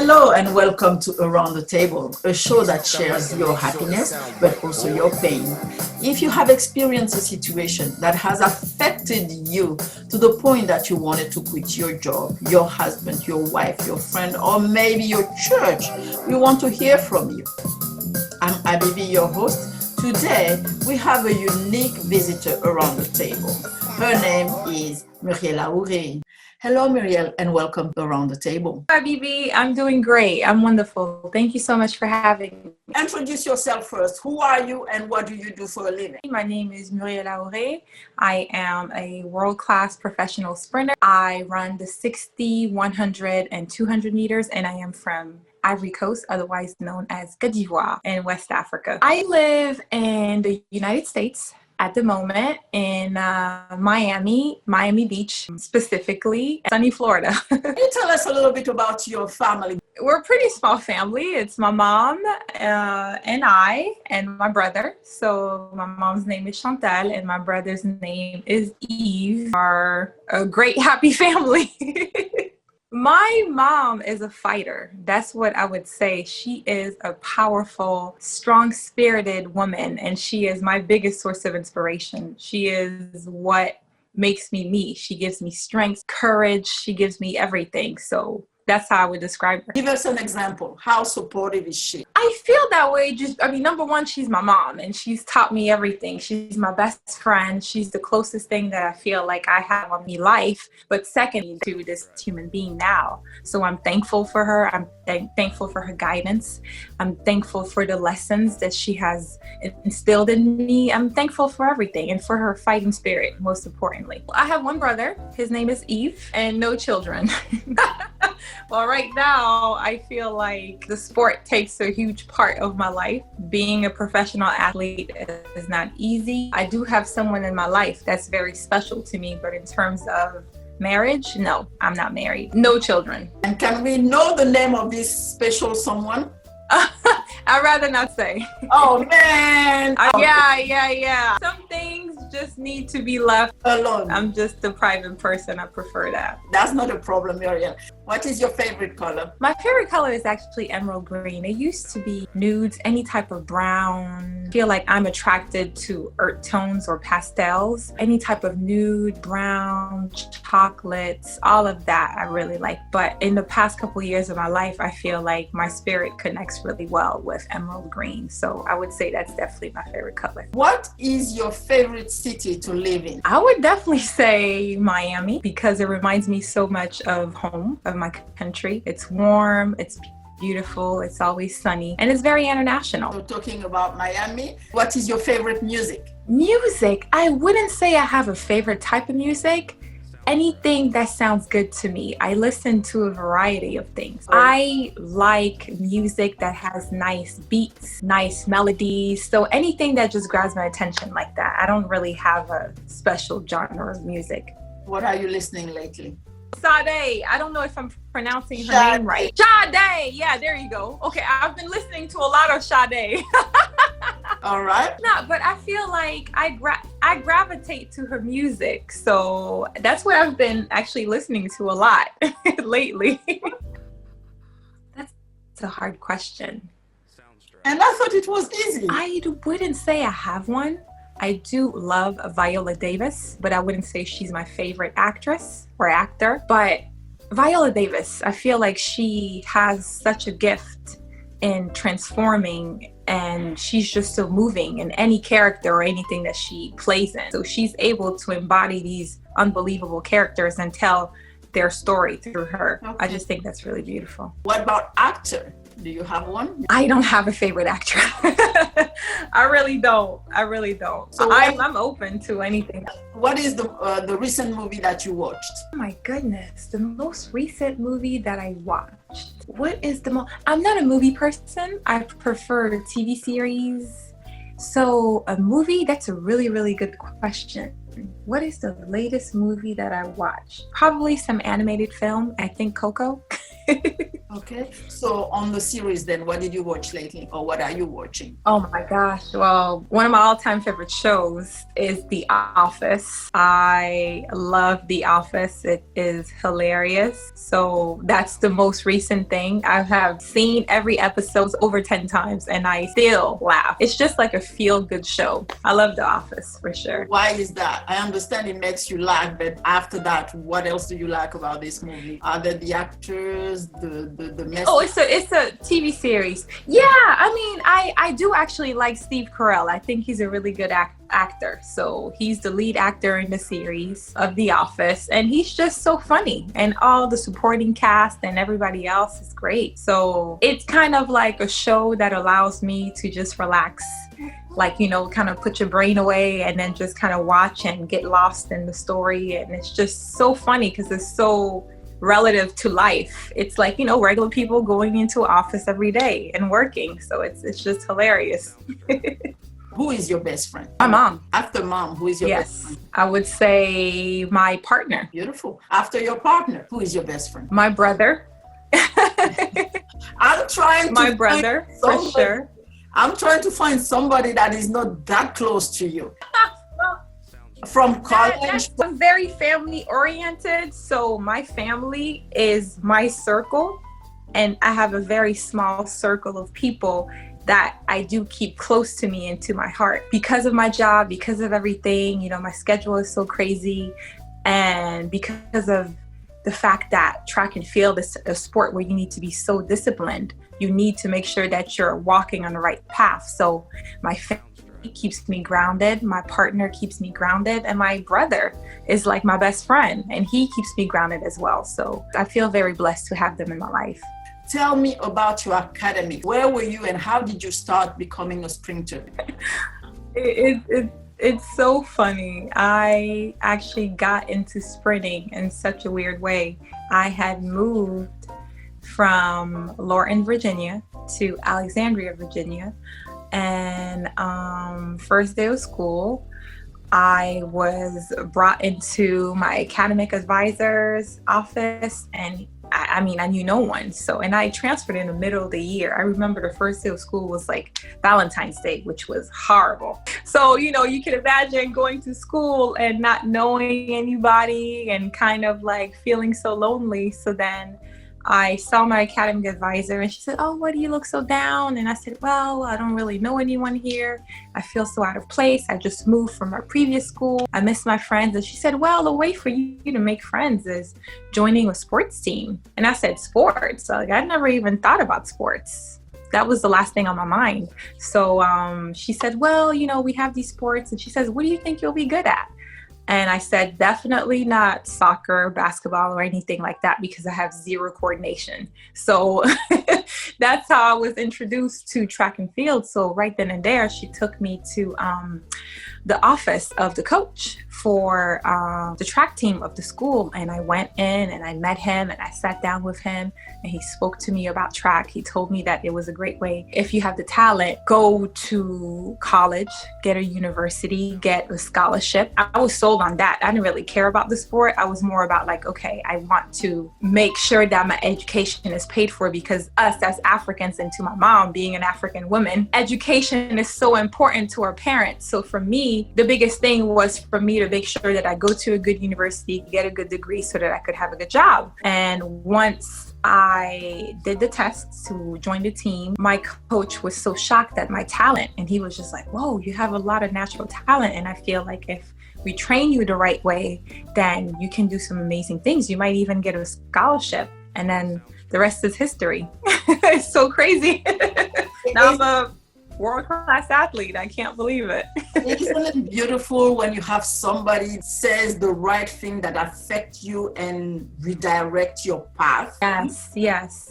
Hello and welcome to Around the Table, a show that shares your happiness but also your pain. If you have experienced a situation that has affected you to the point that you wanted to quit your job, your husband, your wife, your friend, or maybe your church, we want to hear from you. I'm Abibie, your host. Today, we have a unique visitor around the table. Her name is Muriel Ahoure. Hello, Muriel, and welcome around the table. Hi, Abibie. I'm doing great. I'm wonderful. Thank you so much for having me. Introduce yourself first. Who are you and what do you do for a living? My name is Muriel Ahoure. I am a world-class professional sprinter. I run the 60, 100, and 200 meters, and I am from Ivory Coast, otherwise known as Côte d'Ivoire in West Africa. I live in the United States at the moment in Miami Beach, specifically sunny Florida. Can you tell us a little bit about your family? We're a pretty small family. It's my mom and I and my brother. So my mom's name is Chantal and my brother's name is Yves. We're a great happy family. My mom is a fighter. That's what I would say. She is a powerful, strong-spirited woman, and she is my biggest source of inspiration. She is what makes me me. She gives me strength, courage. She gives me everything. So that's how I would describe her. Give us an example. How supportive is she? I feel that way. Number one, she's my mom and she's taught me everything. She's my best friend. She's the closest thing that I feel like I have on me life. But second to this human being now. So I'm thankful for her. I'm thankful for her guidance. I'm thankful for the lessons that she has instilled in me. I'm thankful for everything and for her fighting spirit, most importantly. I have one brother. His name is Yves, and no children. Well, right now, I feel like the sport takes a huge part of my life. Being a professional athlete is not easy. I do have someone in my life that's very special to me, but in terms of marriage, no, I'm not married. No children. And can we know the name of this special someone? I'd rather not say. Oh, man. Yeah. Some things just need to be left alone. I'm just a private person. I prefer that. That's not a problem, Muriel. What is your favorite color? My favorite color is actually emerald green. It used to be nudes, any type of brown. I feel like I'm attracted to earth tones or pastels. Any type of nude, brown, chocolates, all of that I really like. But in the past couple of years of my life, I feel like my spirit connects really well with emerald green. So I would say that's definitely my favorite color. What is your favorite city to live in? I would definitely say Miami because it reminds me so much of home, of my country. It's warm, it's beautiful, it's always sunny, and it's very international. So talking about Miami, what is your favorite music? Music, I wouldn't say I have a favorite type of music. Anything that sounds good to me. I listen to a variety of things. I like music that has nice beats, nice melodies. So anything that just grabs my attention like that. I don't really have a special genre of music. What are you listening lately? Sade. I don't know if I'm pronouncing her name right. Sade. Yeah, there you go. Okay, I've been listening to a lot of Sade. All right. No, but I feel like I gravitate to her music. So that's what I've been actually listening to a lot lately. That's a hard question. And I thought it was easy. I wouldn't say I have one. I do love Viola Davis, but I wouldn't say she's my favorite actress or actor. But Viola Davis, I feel like she has such a gift in transforming, and she's just so moving in any character or anything that she plays in. So she's able to embody these unbelievable characters and tell their story through her. Okay. I just think that's really beautiful. What about actor? Do you have one? I don't have a favorite actor. I really don't. So I'm open to anything. What is the recent movie that you watched? Oh my goodness, the most recent movie that I watched. What is I'm not a movie person. I prefer TV series. So a movie, that's a really, really good question. What is the latest movie that I watched? Probably some animated film. I think Coco. Okay. So on the series then, what did you watch lately, or what are you watching? Oh my gosh. Well, one of my all-time favorite shows is The Office. I love The Office. It is hilarious. So that's the most recent thing. I have seen every episode over 10 times and I still laugh. It's just like a feel-good show. I love The Office for sure. Why is that? I understand it makes you laugh, but after that, what else do you like about this movie? Are there the actors, the message? Oh, it's a TV series. Yeah, I mean, I do actually like Steve Carell. I think he's a really good actor. So he's the lead actor in the series of The Office, and he's just so funny. And all the supporting cast and everybody else is great. So it's kind of like a show that allows me to just relax, like, you know, kind of put your brain away and then just kind of watch and get lost in the story. And it's just so funny because it's so relative to life. It's like, you know, regular people going into an office every day and working. So it's just hilarious. Who is your best friend? My mom. After mom, who is your best friend? I would say my partner. Beautiful. After your partner, who is your best friend? My brother. I'm trying to my brother, for sure. I'm trying to find somebody that is not that close to you. From college. I'm very family oriented. So my family is my circle. And I have a very small circle of people that I do keep close to me and to my heart because of my job, because of everything. You know, my schedule is so crazy. And because of the fact that track and field is a sport where you need to be so disciplined, you need to make sure that you're walking on the right path. So my family keeps me grounded, my partner keeps me grounded, and my brother is like my best friend, and he keeps me grounded as well. So I feel very blessed to have them in my life. Tell me about your academic. Where were you and how did you start becoming a sprinter? It's so funny. I actually got into sprinting in such a weird way. I had moved from Lorton, Virginia to Alexandria, Virginia. And first day of school, I was brought into my academic advisor's office, and I mean, I knew no one. So, and I transferred in the middle of the year. I remember the first day of school was like Valentine's Day, which was horrible. So, you know, you can imagine going to school and not knowing anybody and kind of like feeling so lonely. So then I saw my academic advisor and she said, "Oh, why do you look so down?" And I said, "Well, I don't really know anyone here. I feel so out of place. I just moved from my previous school. I miss my friends." And she said, "Well, the way for you to make friends is joining a sports team." And I said, "Sports?" Like, I never even thought about sports. That was the last thing on my mind. So she said, "Well, you know, we have these sports." And she says, "What do you think you'll be good at?" And I said, "Definitely not soccer, basketball, or anything like that, because I have zero coordination." So that's how I was introduced to track and field. So right then and there, she took me to the office of the coach for the track team of the school. And I went in and I met him and I sat down with him and he spoke to me about track. He told me that it was a great way. If you have the talent, go to college, get a university, get a scholarship. I was sold on that. I didn't really care about the sport. I was more about like, okay, I want to make sure that my education is paid for, because us as Africans, and to my mom being an African woman, education is so important to our parents. So for me, the biggest thing was for me to make sure that I go to a good university, get a good degree so that I could have a good job. And once I did the tests to join the team, my coach was so shocked at my talent. And he was just like, "Whoa, you have a lot of natural talent. And I feel like if we train you the right way, then you can do some amazing things. You might even get a scholarship." And then the rest is history. It's so crazy. Now I'm a world-class athlete. I can't believe it. Isn't it beautiful when you have somebody says the right thing that affects you and redirect your path? Yes.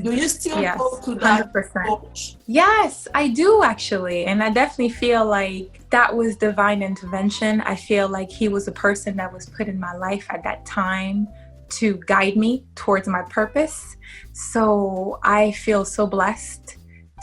Do you still go to that 100%. coach? Yes, I do actually. And I definitely feel like that was divine intervention. I feel like he was a person that was put in my life at that time to guide me towards my purpose. So I feel so blessed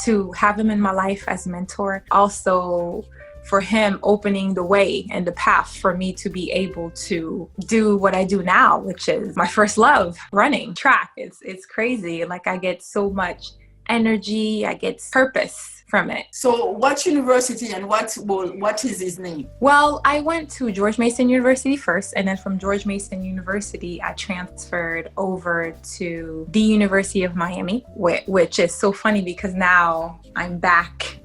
to have him in my life as a mentor. Also, for him opening the way and the path for me to be able to do what I do now, which is my first love, running track. It's crazy. Like, I get so much energy, I get purpose from it. So what university and what is his name? Well, I went to George Mason University first, and then from George Mason University, I transferred over to the University of Miami, which is so funny because now I'm back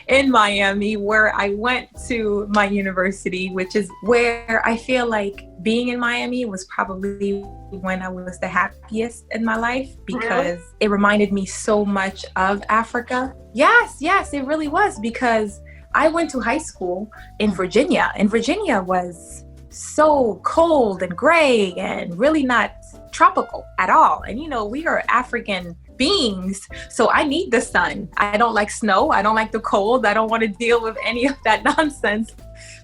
in Miami, where I went to my university, which is where I feel like being in Miami was probably when I was the happiest in my life, because it reminded me so much of Africa. Yes, it really was, because I went to high school in Virginia, and Virginia was so cold and gray and really not tropical at all. And we are African beings, so I need the sun. I don't like snow. I don't like the cold. I don't want to deal with any of that nonsense.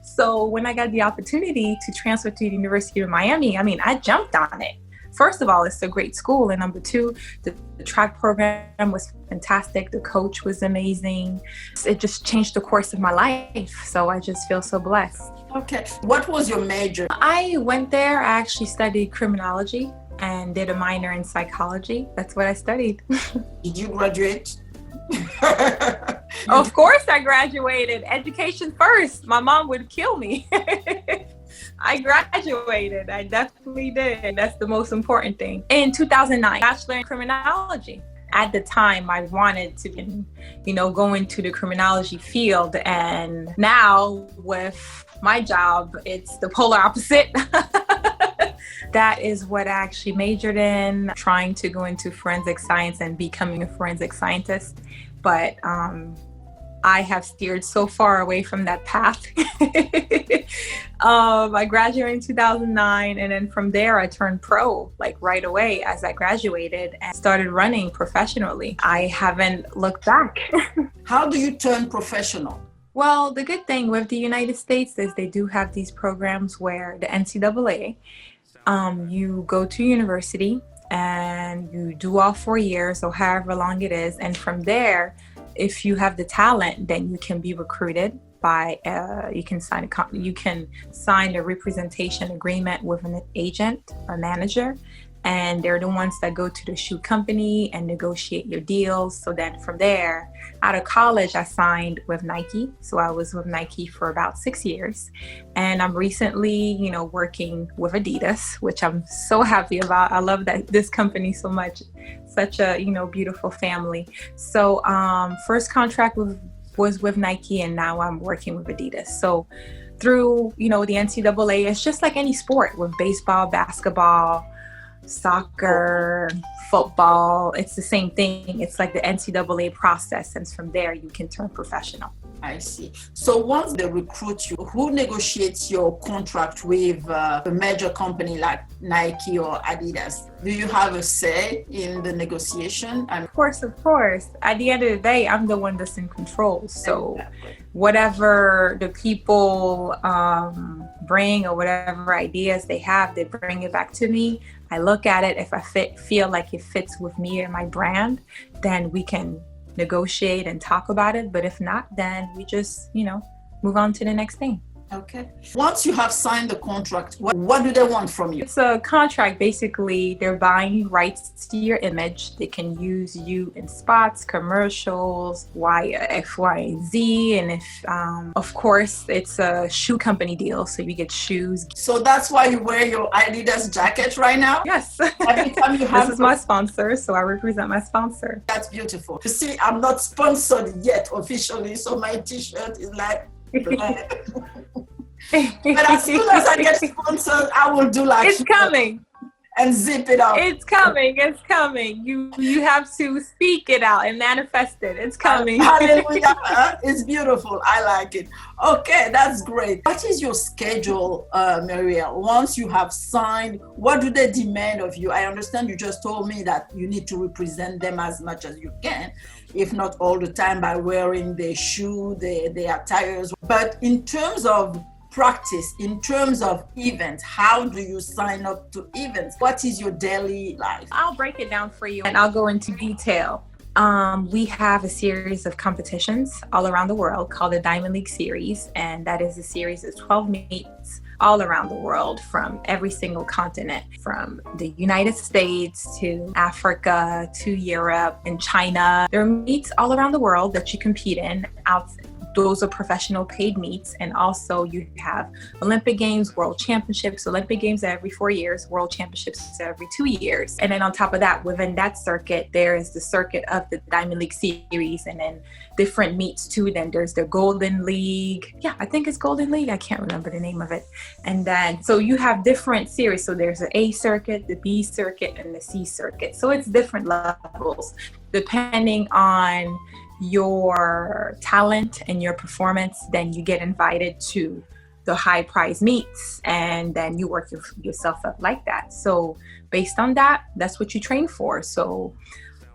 So when I got the opportunity to transfer to the University of Miami, I jumped on it. First of all, it's a great school. And number two, the track program was fantastic. The coach was amazing. It just changed the course of my life. So I just feel so blessed. Okay. What was your major? I went there. I actually studied criminology and did a minor in psychology. That's what I studied. Did you graduate? Of course I graduated. Education first. My mom would kill me. I graduated. I definitely did. That's the most important thing. In 2009, bachelor in criminology. At the time, I wanted to, go into the criminology field. And now with my job, it's the polar opposite. That is what I actually majored in, trying to go into forensic science and becoming a forensic scientist. But I have steered so far away from that path. I graduated in 2009, and then from there I turned pro right away as I graduated and started running professionally. I haven't looked back. How do you turn professional? Well, the good thing with the United States is they do have these programs where the NCAA, you go to university and you do all 4 years or however long it is. And from there, if you have the talent, then you can be recruited by, you can sign a representation agreement with an agent or manager. And they're the ones that go to the shoe company and negotiate your deals. So then from there, out of college, I signed with Nike. So I was with Nike for about 6 years. And I'm recently, working with Adidas, which I'm so happy about. I love this company so much. Such a, beautiful family. So first contract was with Nike, and now I'm working with Adidas. So through, the NCAA, it's just like any sport with baseball, basketball, soccer, football. It's the same thing. It's like the NCAA process, and from there you can turn professional. I see. So once they recruit you, who negotiates your contract with a major company like Nike or Adidas? Do you have a say in the negotiation? Of course. At the end of the day, I'm the one that's in control. So whatever the people bring or whatever ideas they have, they bring it back to me. I look at it. If I feel like it fits with me and my brand, then we can negotiate and talk about it. But if not, then we just, move on to the next thing. Okay. Once you have signed the contract, what do they want from you? It's a contract. Basically, they're buying rights to your image. They can use you in spots, commercials, X, Y, and Z. And if, of course, it's a shoe company deal, so you get shoes. So that's why you wear your Adidas jacket right now? Yes. Every time you have This is my sponsor, so I represent my sponsor. That's beautiful. You see, I'm not sponsored yet officially, so my t-shirt is like black. But as soon as I get sponsored, I will do like it's coming and zip it up. It's coming. You have to speak it out and manifest it. It's coming. Hallelujah. It's beautiful. I like it. Okay, that's great. What is your schedule, Muriel? Once you have signed, what do they demand of you? I understand you just told me that you need to represent them as much as you can, if not all the time by wearing their shoe, their attires. But in terms of practice, in terms of events, how do you sign up to events? What is your daily life? I'll break it down for you and I'll go into detail. We have a series of competitions all around the world called the Diamond League Series, and that is a series of 12 meets all around the world from every single continent, from the United States to Africa to Europe and China. There are meets all around the world that you compete in. Those are professional paid meets, and also you have Olympic Games, World Championships. Olympic Games are every 4 years, World Championships are every 2 years. And then on top of that, within that circuit, there is the circuit of the Diamond League Series, and then different meets too. Then there's the Golden League. Yeah, I think it's Golden League. I can't remember the name of it. And then, so you have different series. So there's the A circuit, the B circuit, and the C circuit. So it's different levels depending on your talent and your performance. Then you get invited to the high prize meets, and then you work yourself up like that. So based on that, that's what you train for. So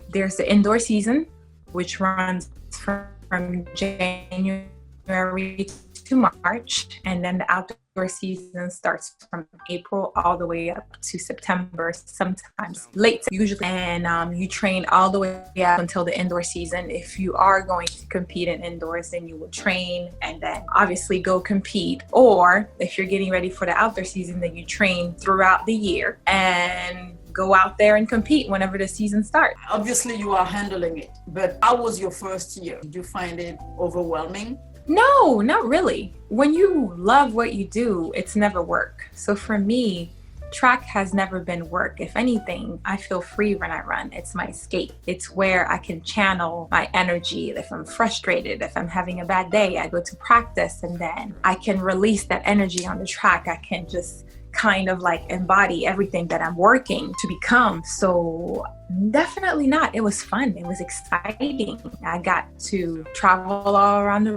there's the indoor season, which runs from January to March, and then the outdoor season starts from April all the way up to September, sometimes late usually, and you train all the way up until the indoor season. If you are going to compete in indoors, then you will train and then obviously go compete, or if you're getting ready for the outdoor season, then you train throughout the year and go out there and compete whenever the season starts. Obviously you are handling it, but how was your first year? Did you find it overwhelming? No, not really. When you love what you do, it's never work. So for me, track has never been work. If anything, I feel free when I run. It's my escape. It's where I can channel my energy. If I'm frustrated, if I'm having a bad day, I go to practice, and then I can release that energy on the track. I can just kind of like embody everything that I'm working to become. So definitely not. It was fun. It was exciting. I got to travel all around the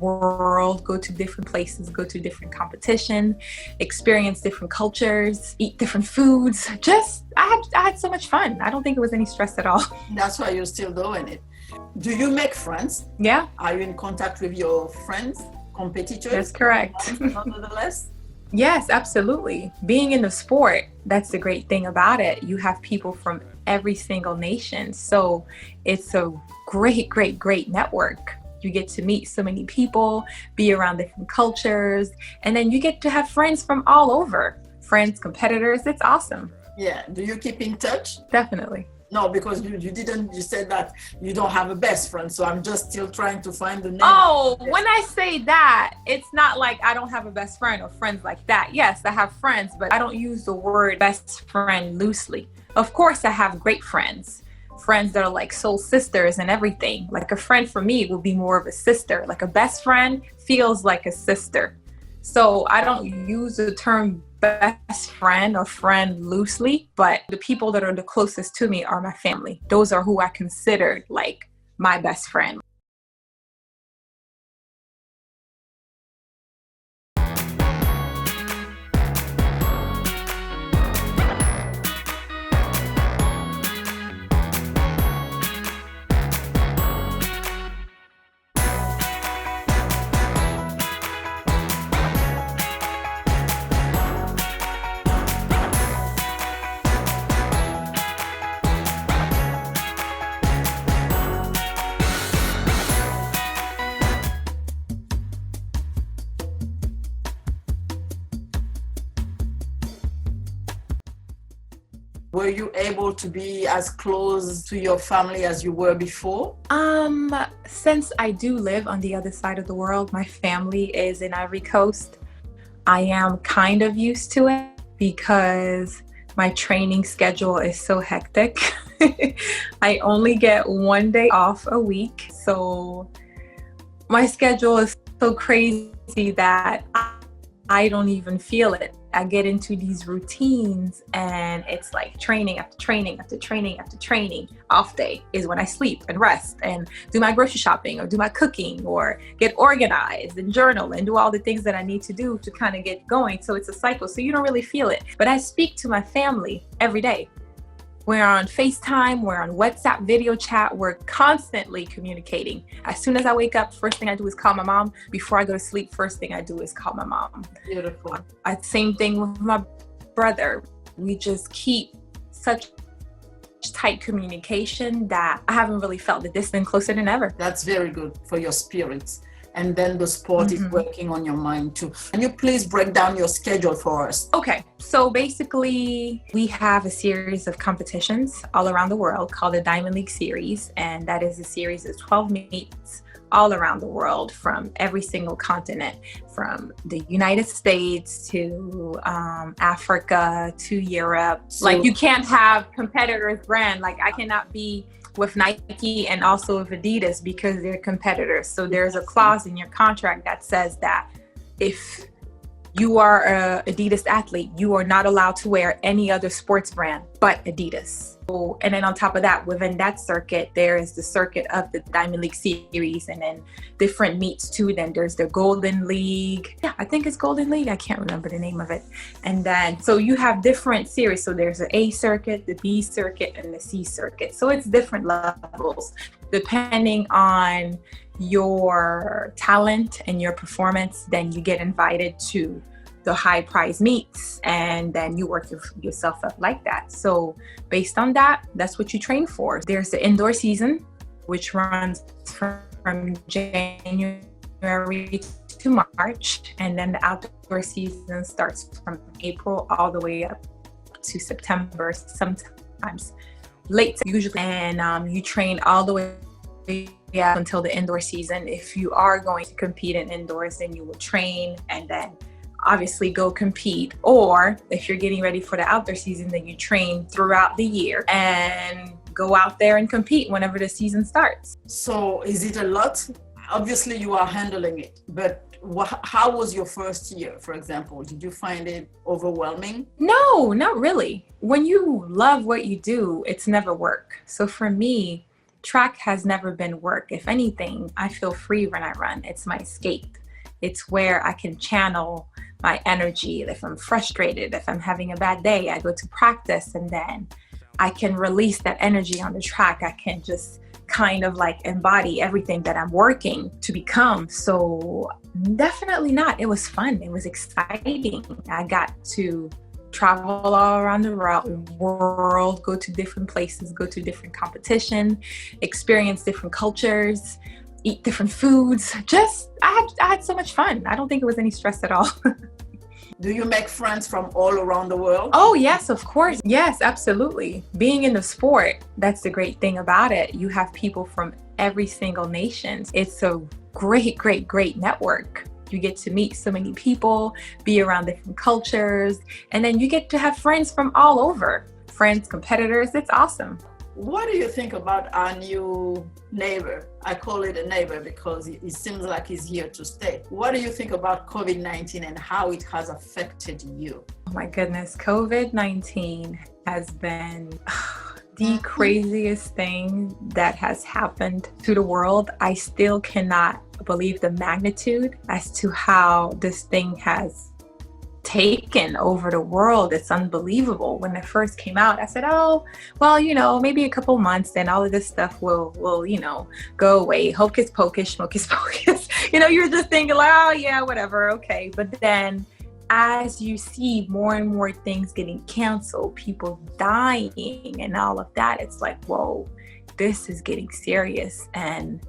world, go to different places, go to different competitions, experience different cultures, eat different foods. I had so much fun. I don't think it was any stress at all. That's why you're still doing it. Do you make friends? Yeah. Are you in contact with your friends, competitors? That's correct. Nonetheless? Yes, absolutely. Being in the sport, that's the great thing about it. You have people from every single nation. So it's a great, great, great network. You get to meet so many people, be around different cultures, and then you get to have friends from all over. Friends, competitors, it's awesome. Yeah. Do you keep in touch? Definitely. No, because you said that you don't have a best friend. So I'm just still trying to find the name. Oh, when I say that, it's not like I don't have a best friend or friends like that. Yes, I have friends, but I don't use the word best friend loosely. Of course, I have great friends that are like soul sisters and everything. Like a friend for me will be more of a sister. Like a best friend feels like a sister. So I don't use the term best friend or friend loosely, but the people that are the closest to me are my family. Those are who I considered like my best friend. Were you able to be as close to your family as you were before? Since I do live on the other side of the world, my family is in Ivory Coast. I am kind of used to it because my training schedule is so hectic. I only get 1 day off a week. So my schedule is so crazy that I don't even feel it. I get into these routines and it's like training after training after training after training. Off day is when I sleep and rest and do my grocery shopping or do my cooking or get organized and journal and do all the things that I need to do to kind of get going. So it's a cycle. So you don't really feel it. But I speak to my family every day. We're on FaceTime, we're on WhatsApp video chat, we're constantly communicating. As soon as I wake up, first thing I do is call my mom. Before I go to sleep, first thing I do is call my mom. Beautiful. Same thing with my brother. We just keep such tight communication that I haven't really felt the distance closer than ever. That's very good for your spirits. And then the sport is working on your mind too. Can you please break down your schedule for us? Okay, so basically we have a series of competitions all around the world called the Diamond League Series. And that is a series of 12 meets all around the world from every single continent, from the United States to Africa to Europe. So, like, you can't have competitors brand. Like, I cannot be with Nike and also with Adidas because they're competitors. So there's a clause in your contract that says that if you are a Adidas athlete, you are not allowed to wear any other sports brand but Adidas. So, and then on top of that, within that circuit, there is the circuit of the Diamond League Series and then different meets too. Then there's the Golden League. Yeah, I think it's Golden League. I can't remember the name of it. And then, so you have different series. So there's the A circuit, the B circuit, and the C circuit. So it's different levels depending on your talent and your performance. Then you get invited to the high prize meets, and then you work yourself up like that. So based on that, that's what you train for. There's the indoor season, which runs from January to March, and then the outdoor season starts from April all the way up to September, sometimes late usually. And you train all the way until the indoor season. If you are going to compete in indoors, then you will train and then obviously go compete. Or if you're getting ready for the outdoor season, then you train throughout the year and go out there and compete whenever the season starts. So is it a lot? Obviously you are handling it, but how was your first year, for example? Did you find it overwhelming? No, not really. When you love what you do, it's never work. So for me, track has never been work. If anything, I feel free when I run. It's my escape. It's where I can channel my energy. If I'm frustrated, if I'm having a bad day, I go to practice and then I can release that energy on the track. I can just kind of like embody everything that I'm working to become. So definitely not. It was fun. It was exciting. I got to travel all around the world, go to different places, go to different competition, experience different cultures, eat different foods. Just, I had so much fun. I don't think it was any stress at all. Do you make friends from all around the world? Oh, yes, of course. Yes, absolutely. Being in the sport, that's the great thing about it. You have people from every single nation. It's a great, great, great network. You get to meet so many people, be around different cultures, and then you get to have friends from all over. Friends, competitors, it's awesome. What do you think about our new neighbor? I call it a neighbor because it seems like he's here to stay. What do you think about COVID-19 and how it has affected you? Oh my goodness, COVID-19 has been the craziest thing that has happened to the world. I still cannot believe the magnitude as to how this thing has taken over the world. It's unbelievable. When it first came out, I said, oh, well, maybe a couple months, then all of this stuff will go away. Hocus pocus, schmocus pocus. You're just thinking like, oh yeah, whatever, okay. But then as you see more and more things getting canceled, people dying and all of that, it's like, whoa, this is getting serious. And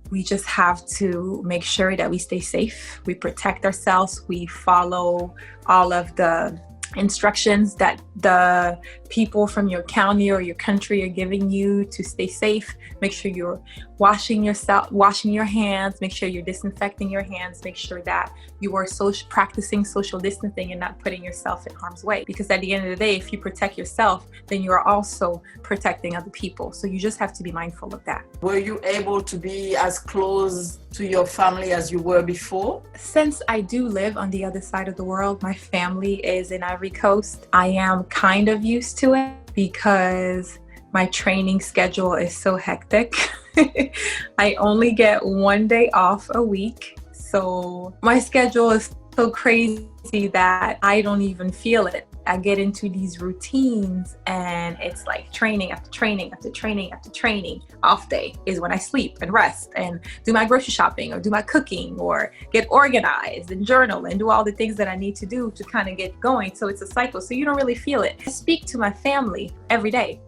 we just have to make sure that we stay safe, we protect ourselves, we follow all of the instructions that the people from your county or your country are giving you to stay safe. Make sure you're washing your hands, make sure you're disinfecting your hands, make sure that you are practicing social distancing and not putting yourself in harm's way. Because at the end of the day, if you protect yourself, then you are also protecting other people. So you just have to be mindful of that. Were you able to be as close to your family as you were before? Since I do live on the other side of the world, my family is in Ivory Coast. I am kind of used to it because my training schedule is so hectic. I only get one day off a week. So my schedule is so crazy that I don't even feel it. I get into these routines and it's like training after training after training after training. Off day is when I sleep and rest and do my grocery shopping or do my cooking or get organized and journal and do all the things that I need to do to kind of get going. So it's a cycle. So you don't really feel it. I speak to my family every day.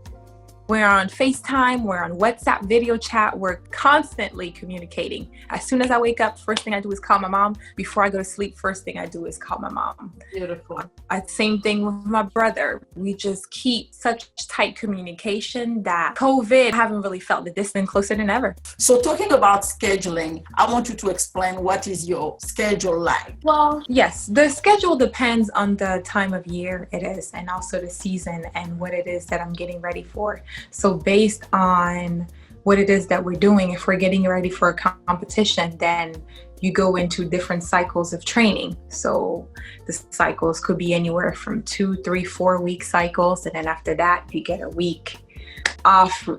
We're on FaceTime, we're on WhatsApp video chat, we're constantly communicating. As soon as I wake up, first thing I do is call my mom. Before I go to sleep, first thing I do is call my mom. Beautiful. Same thing with my brother. We just keep such tight communication that COVID, I haven't really felt the distance closer than ever. So talking about scheduling, I want you to explain what is your schedule like? Well, yes, the schedule depends on the time of year it is and also the season and what it is that I'm getting ready for. So based on what it is that we're doing, if we're getting ready for a competition, then you go into different cycles of training. So the cycles could be anywhere from 2, 3, 4 week cycles. And then after that, you get a week off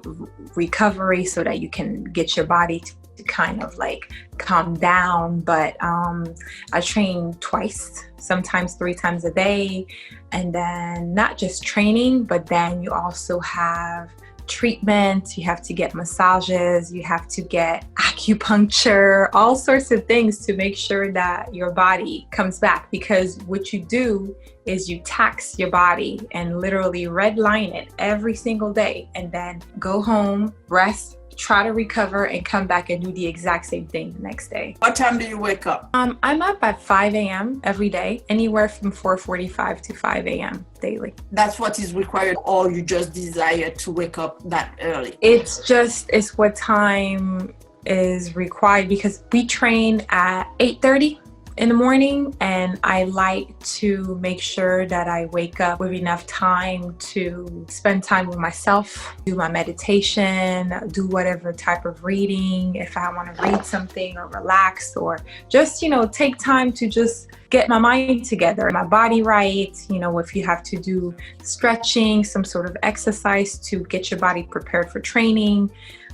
recovery so that you can get your body to kind of like calm down. But I train twice, sometimes 3 times a day. And then not just training, but then you also have treatment, you have to get massages, you have to get acupuncture, all sorts of things to make sure that your body comes back. Because what you do is you tax your body and literally redline it every single day and then go home, rest, try to recover and come back and do the exact same thing the next day. What time do you wake up? I'm up at 5 a.m. every day, anywhere from 4:45 to 5 a.m. daily. That's what is required, or you just desire to wake up that early? It's what time is required because we train at 8:30 in the morning, and I like to make sure that I wake up with enough time to spend time with myself, do my meditation, do whatever type of reading, if I want to read something or relax, or just, take time to just get my mind together, my body right. If you have to do stretching, some sort of exercise to get your body prepared for training,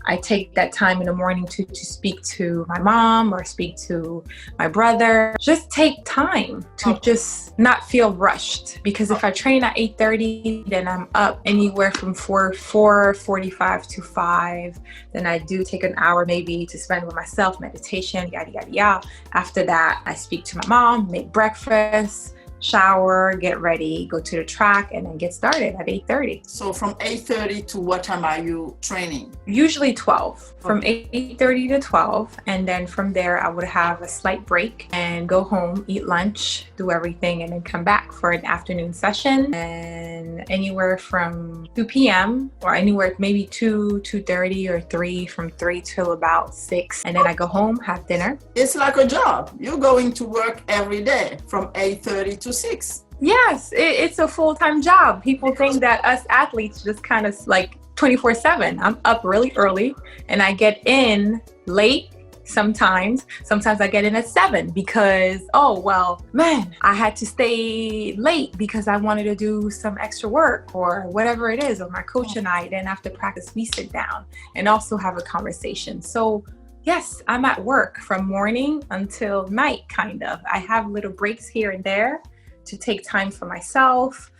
I take that time in the morning to speak to my mom or speak to my brother. Just take time to just not feel rushed. Because if I train at 8:30, then I'm up anywhere from 4:45 to 5. Then I do take an hour maybe to spend with myself, meditation, yada, yada, yada. After that, I speak to my mom, make breakfast, shower, get ready, go to the track, and then get started at 8:30. So from 8:30 to what time are you training? Usually 12. From 8:30 to 12. And then from there, I would have a slight break and go home, eat lunch, do everything, and then come back for an afternoon session. And anywhere from 2 p.m. or anywhere maybe 2:30 or 3, from 3 till about 6. And then I go home, have dinner. It's like a job. You're going to work every day from 8:30 to 6. Yes, it's a full-time job. People think that us athletes just kind of like 24/7. I'm up really early and I get in late sometimes. Sometimes I get in at 7 because, I had to stay late because I wanted to do some extra work or whatever it is. Or my coach and I, then after practice, we sit down and also have a conversation. So yes, I'm at work from morning until night, kind of. I have little breaks here and there to take time for myself,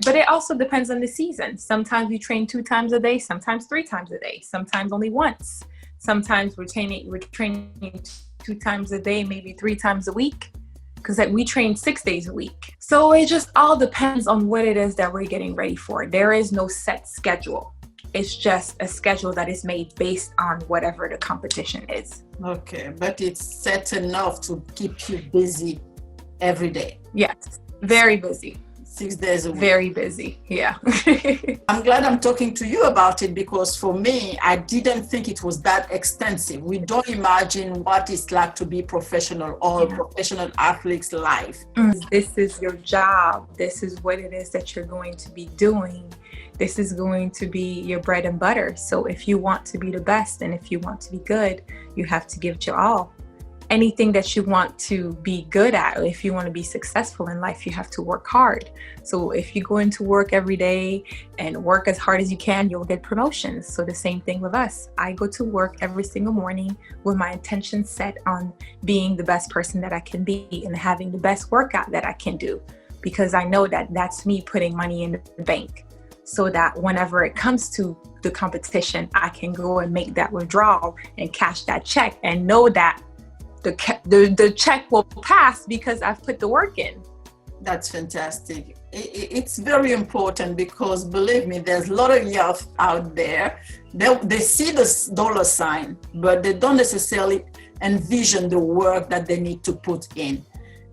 but it also depends on the season. Sometimes we train 2 times a day, sometimes 3 times a day, sometimes only once. Sometimes we're training 2 times a day, maybe 3 times a week, because we train 6 days a week. So it just all depends on what it is that we're getting ready for. There is no set schedule. It's just a schedule that is made based on whatever the competition is. Okay, but it's set enough to keep you busy every day. Yes, very busy. 6 days a week. Very busy, yeah. I'm glad I'm talking to you about it because for me, I didn't think it was that extensive. We don't imagine what it's like to be professional or professional athlete's life. This is your job. This is what it is that you're going to be doing. This is going to be your bread and butter. So if you want to be the best and if you want to be good, you have to give it your all. Anything that you want to be good at, or if you want to be successful in life, you have to work hard. So if you go into work every day and work as hard as you can, you'll get promotions. So the same thing with us. I go to work every single morning with my intention set on being the best person that I can be and having the best workout that I can do, because I know that that's me putting money in the bank, so that whenever it comes to the competition, I can go and make that withdrawal and cash that check and know that the check will pass because I've put the work in. That's fantastic. it's very important, because believe me, there's a lot of youth out there. They see the dollar sign, but they don't necessarily envision the work that they need to put in.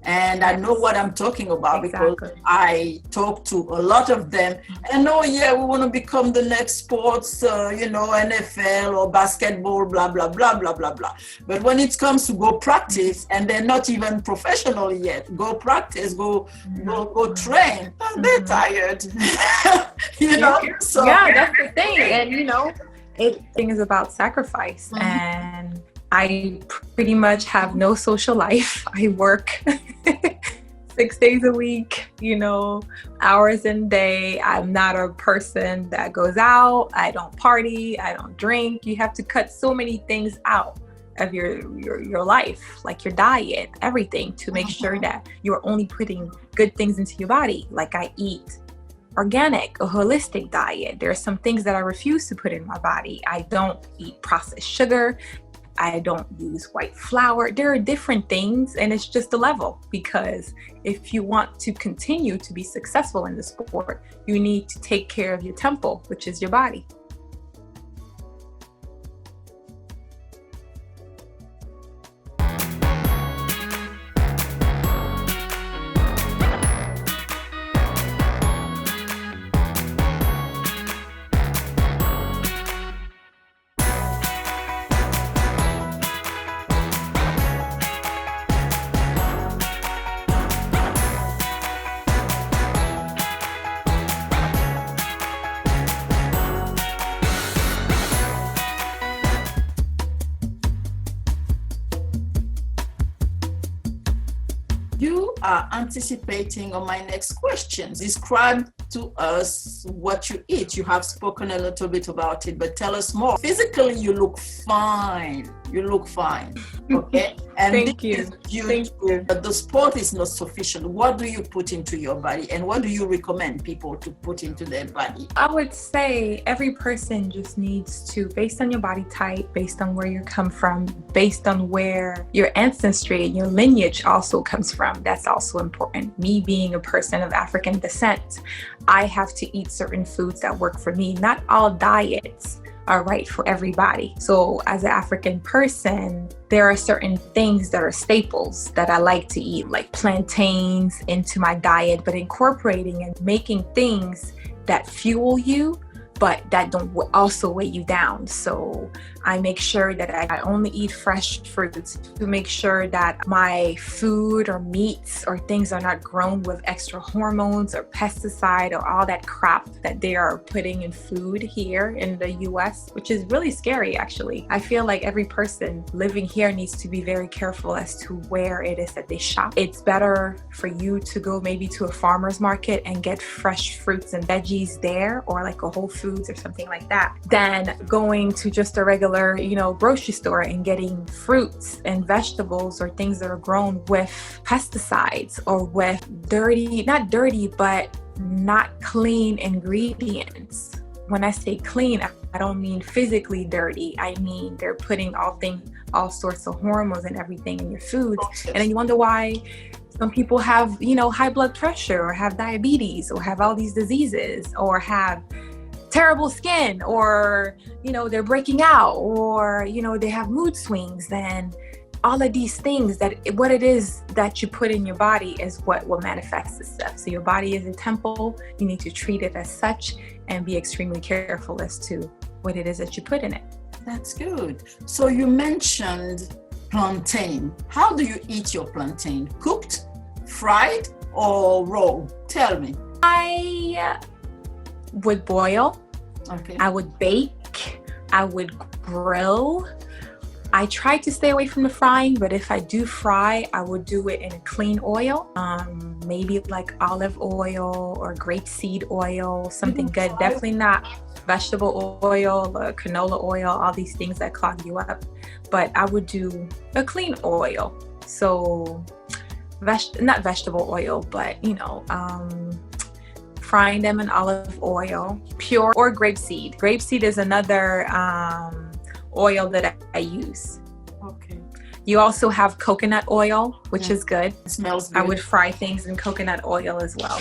And I know what I'm talking about, because I talk to a lot of them, and we want to become the next sports, NFL or basketball, blah, blah, blah, blah, blah, blah. But when it comes to go practice, and they're not even professional yet, go practice, go train, they're tired. So, that's the thing. And, thing is about sacrifice. And I pretty much have no social life. I work 6 days a week, hours in a day. I'm not a person that goes out. I don't party. I don't drink. You have to cut so many things out of your life, like your diet, everything, to make sure that you're only putting good things into your body. Like I eat organic, a holistic diet. There are some things that I refuse to put in my body. I don't eat processed sugar. I don't use white flour. There are different things, and it's just a level, because if you want to continue to be successful in the sport, you need to take care of your temple, which is your body. You are anticipating on my next question. Describe to us what you eat. You have spoken a little bit about it, but tell us more. Physically, you look fine. You look fine. Okay? And Thank you. But the sport is not sufficient. What do you put into your body, and what do you recommend people to put into their body? I would say every person just needs to, based on your body type, based on where you come from, based on where your ancestry and your lineage also comes from. That's also important. Me being a person of African descent, I have to eat certain foods that work for me. Not all diets are right for everybody. So as an African person, there are certain things that are staples that I like to eat, like plantains into my diet, but incorporating and making things that fuel you, but that don't also weigh you down. So I make sure that I only eat fresh fruits, to make sure that my food or meats or things are not grown with extra hormones or pesticide or all that crap that they are putting in food here in the US, which is really scary actually. I feel like every person living here needs to be very careful as to where it is that they shop. It's better for you to go maybe to a farmer's market and get fresh fruits and veggies there, or like a Whole Foods or something like that, than going to just a regular, grocery store and getting fruits and vegetables or things that are grown with pesticides or with but not clean ingredients. When I say clean, I don't mean physically dirty. I mean they're putting all sorts of hormones and everything in your foods. And then you wonder why some people have, high blood pressure, or have diabetes, or have all these diseases, or have terrible skin, or they're breaking out, or they have mood swings. Then all of these things, that what it is that you put in your body is what will manifest this stuff. So your body is a temple. You need to treat it as such and be extremely careful as to what it is that you put in it. That's good. So you mentioned plantain. How do you eat your plantain? Cooked, fried, or raw? Tell me. I would boil. Okay. I would bake. I would grill. I try to stay away from the frying, but if I do fry, I would do it in a clean oil, maybe like olive oil or grapeseed oil, something good. Definitely not vegetable oil or canola oil, all these things that clog you up. But I would do a clean oil. So not vegetable oil, but frying them in olive oil, pure, or grapeseed. Grapeseed is another oil that I use. Okay. You also have coconut oil, which is good. It smells good. I would fry things in coconut oil as well.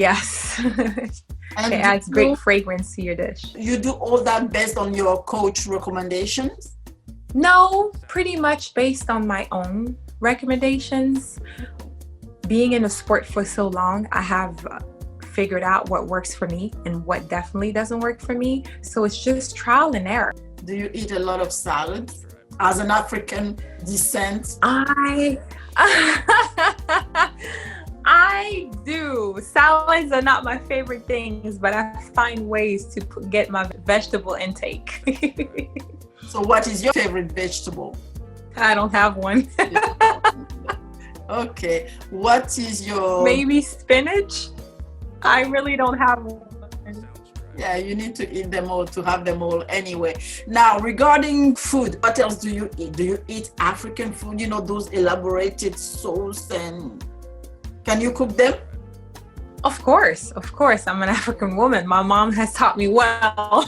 Yes. And It adds great fragrance to your dish. you do all that based on your coach recommendations? No, pretty much based on my own recommendations. Being in the sport for so long, I have figured out what works for me and what definitely doesn't work for me. So it's just trial and error. Do you eat a lot of salads? As an African descent? I do. Salads are not my favorite things, but I find ways to get my vegetable intake. So what is your favorite vegetable? I don't have one. Okay. What is your... Maybe spinach? I really don't have one. Yeah, you need to eat them all to have them all anyway. Now, regarding food, what else do you eat? Do you eat African food? You know, those elaborated sauce, and can you cook them? Of course. I'm an African woman. My mom has taught me well.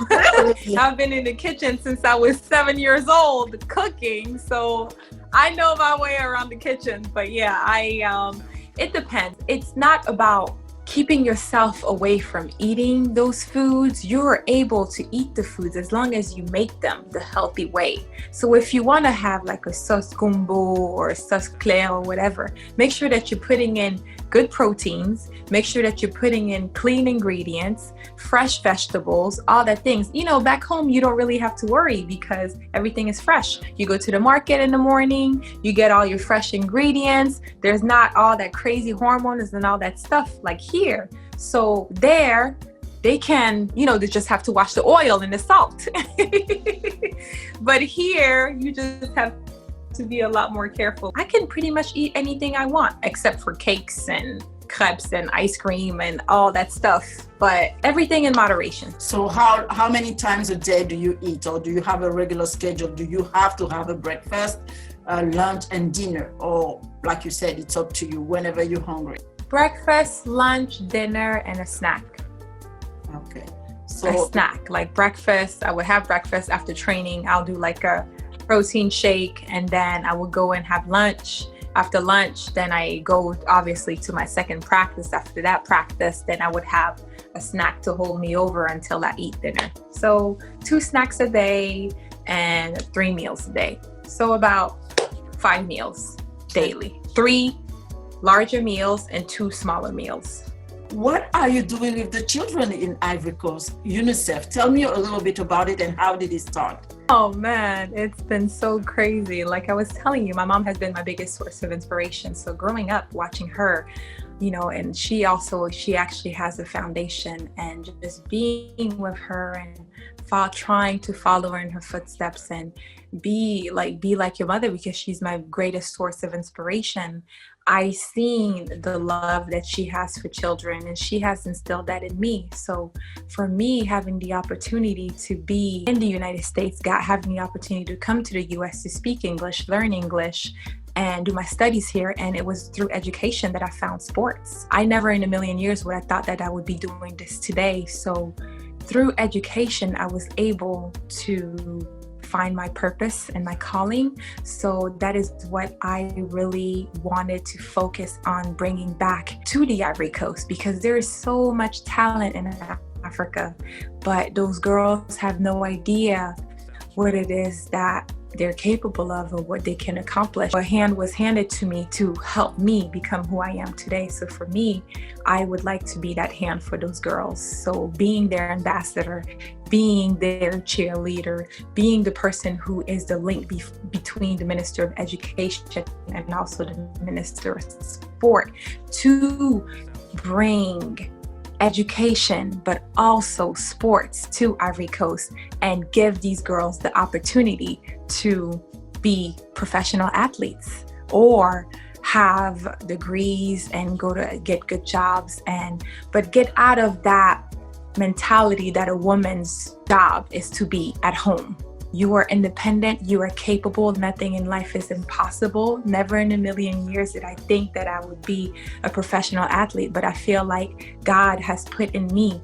I've been in the kitchen since I was 7 years old cooking, so I know my way around the kitchen. But yeah, it depends. It's not about keeping yourself away from eating those foods. You're able to eat the foods as long as you make them the healthy way. So if you want to have like a sauce gumbo or a sauce claire or whatever, make sure that you're putting in good proteins, make sure that you're putting in clean ingredients, fresh vegetables, all that things. You know, back home, you don't really have to worry because everything is fresh. You go to the market in the morning, you get all your fresh ingredients. There's not all that crazy hormones and all that stuff like here. So there, they can, you know, they just have to watch the oil and the salt. But here, you just have to be a lot more careful. I can pretty much eat anything I want except for cakes and crepes and ice cream and all that stuff, but everything in moderation. So how many times a day do you eat, or do you have a regular schedule? Do you have to have a breakfast, lunch and dinner, or like you said, it's up to you whenever you're hungry? Breakfast, lunch, dinner, and a snack. Okay. So a snack, like breakfast, I would have breakfast after training. I'll do like a protein shake, and then I would go and have lunch. After lunch, then I go obviously to my second practice. After that practice, then I would have a snack to hold me over until I eat dinner. So 2 snacks a day and 3 meals a day. So about 5 meals daily. 3 larger meals and 2 smaller meals. What are you doing with the children in Ivory Coast? UNICEF, tell me a little bit about it and how did it start? Oh man, it's been so crazy. Like I was telling you, my mom has been my biggest source of inspiration. So growing up, watching her, you know, and she actually has a foundation, and just being with her and trying to follow her in her footsteps and be like your mother, because she's my greatest source of inspiration. I seen the love that she has for children, and she has instilled that in me. So for me, having the opportunity to be in the United States, having the opportunity to come to the US to speak English, learn English, and do my studies here, and it was through education that I found sports. I never in a million years would I thought that I would be doing this today. So through education, I was able to find my purpose and my calling. So that is what I really wanted to focus on bringing back to the Ivory Coast, because there is so much talent in Africa, but those girls have no idea what it is that they're capable of or what they can accomplish. A hand was handed to me to help me become who I am today. So for me, I would like to be that hand for those girls. So being their ambassador, being their cheerleader, being the person who is the link between the Minister of Education and also the Minister of Sport to bring education, but also sports to Ivory Coast and give these girls the opportunity to be professional athletes or have degrees and go to get good jobs, but get out of that mentality that a woman's job is to be at home. You are independent, you are capable, nothing in life is impossible. Never in a million years did I think that I would be a professional athlete, but I feel like God has put in me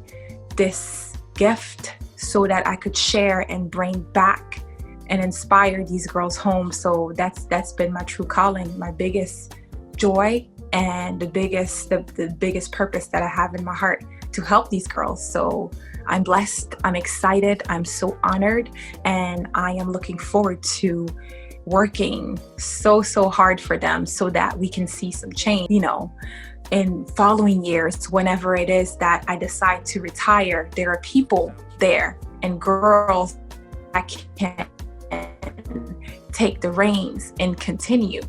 this gift so that I could share and bring back and inspire these girls home. So that's been my true calling. My biggest joy and the biggest purpose that I have in my heart to help these girls. So I'm blessed, I'm excited, I'm so honored, and I am looking forward to working so hard for them so that we can see some change, you know, in following years. Whenever it is that I decide to retire, there are people there and girls that can take the reins and continue,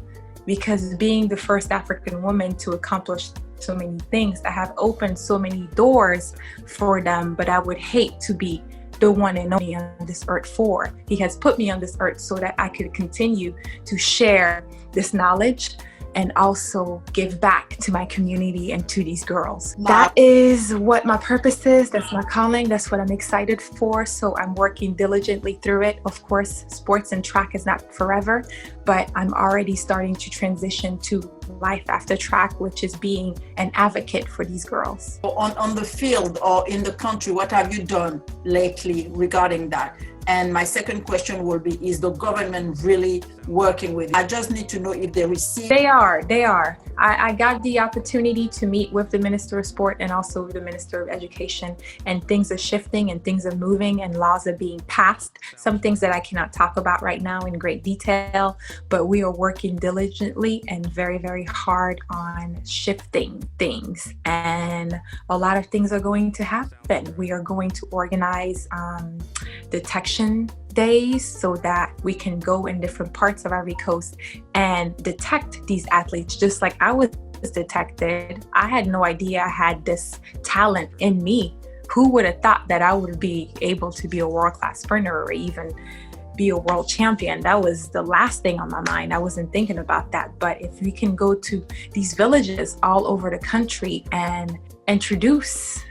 because being the first African woman to accomplish so many things, I have opened so many doors for them, but I would hate to be the one and only on this earth for. He has put me on this earth so that I could continue to share this knowledge and also give back to my community and to these girls. That is what my purpose is. That's my calling. That's what I'm excited for. So I'm working diligently through it. Of course, sports and track is not forever, but I'm already starting to transition to life after track, which is being an advocate for these girls. On the field or in the country, what have you done lately regarding that? And my second question will be, is the government really working with you? I just need to know if they receive. They are. I got the opportunity to meet with the Minister of Sport and also the Minister of Education, and things are shifting and things are moving and laws are being passed. Some things that I cannot talk about right now in great detail, but we are working diligently and very hard on shifting things. And a lot of things are going to happen. We are going to organize detection days so that we can go in different parts of Ivory Coast and detect these athletes, just like I was detected. I had no idea I had this talent in me. Who would have thought that I would be able to be a world-class sprinter or even be a world champion? That was the last thing on my mind. I wasn't thinking about that. But if we can go to these villages all over the country and introduce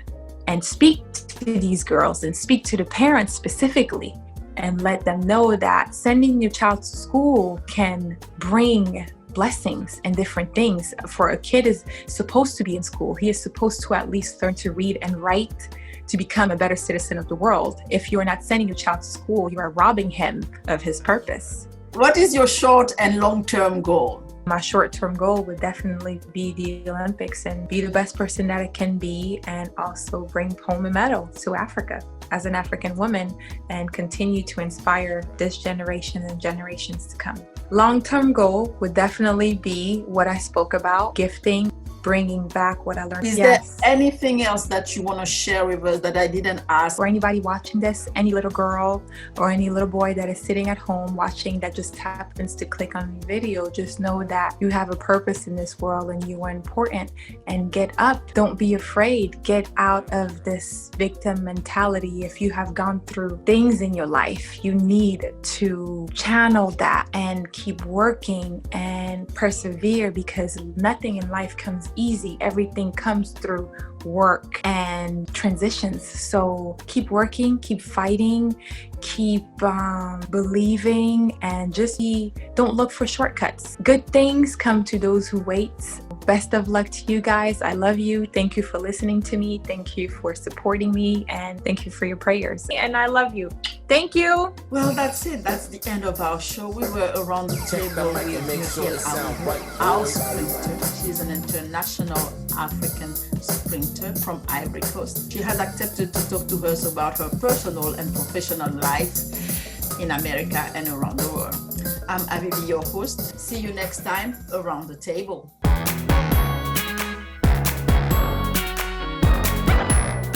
and speak to these girls and speak to the parents specifically, and let them know that sending your child to school can bring blessings and different things. For a kid is supposed to be in school. He is supposed to at least learn to read and write to become a better citizen of the world. If you are not sending your child to school, you are robbing him of his purpose. What is your short and long-term goal? My short-term goal would definitely be the Olympics and be the best person that I can be, and also bring home a medal to Africa as an African woman and continue to inspire this generation and generations to come. Long-term goal would definitely be what I spoke about, gifting, bringing back what I learned. Is there anything else that you want to share with us that I didn't ask? For anybody watching this, any little girl or any little boy that is sitting at home watching that just happens to click on the video, just know that you have a purpose in this world and you are important, and get up. Don't be afraid. Get out of this victim mentality. If you have gone through things in your life, you need to channel that and keep working and persevere, because nothing in life comes easy. Everything comes through work and transitions. So keep working, keep fighting, keep believing, and just don't look for shortcuts. Good things come to those who wait. Best of luck to you guys. I love you. Thank you for listening to me. Thank you for supporting me, and thank you for your prayers. And I love you. Thank you. Well, that's it. That's the end of our show. We were around the table with Muriel, our sprinter. She's an international African sprinter from Ivory Coast. She has accepted to talk to us about her personal and professional life in America and around the world. I'm Abibie, your host. See you next time around the table.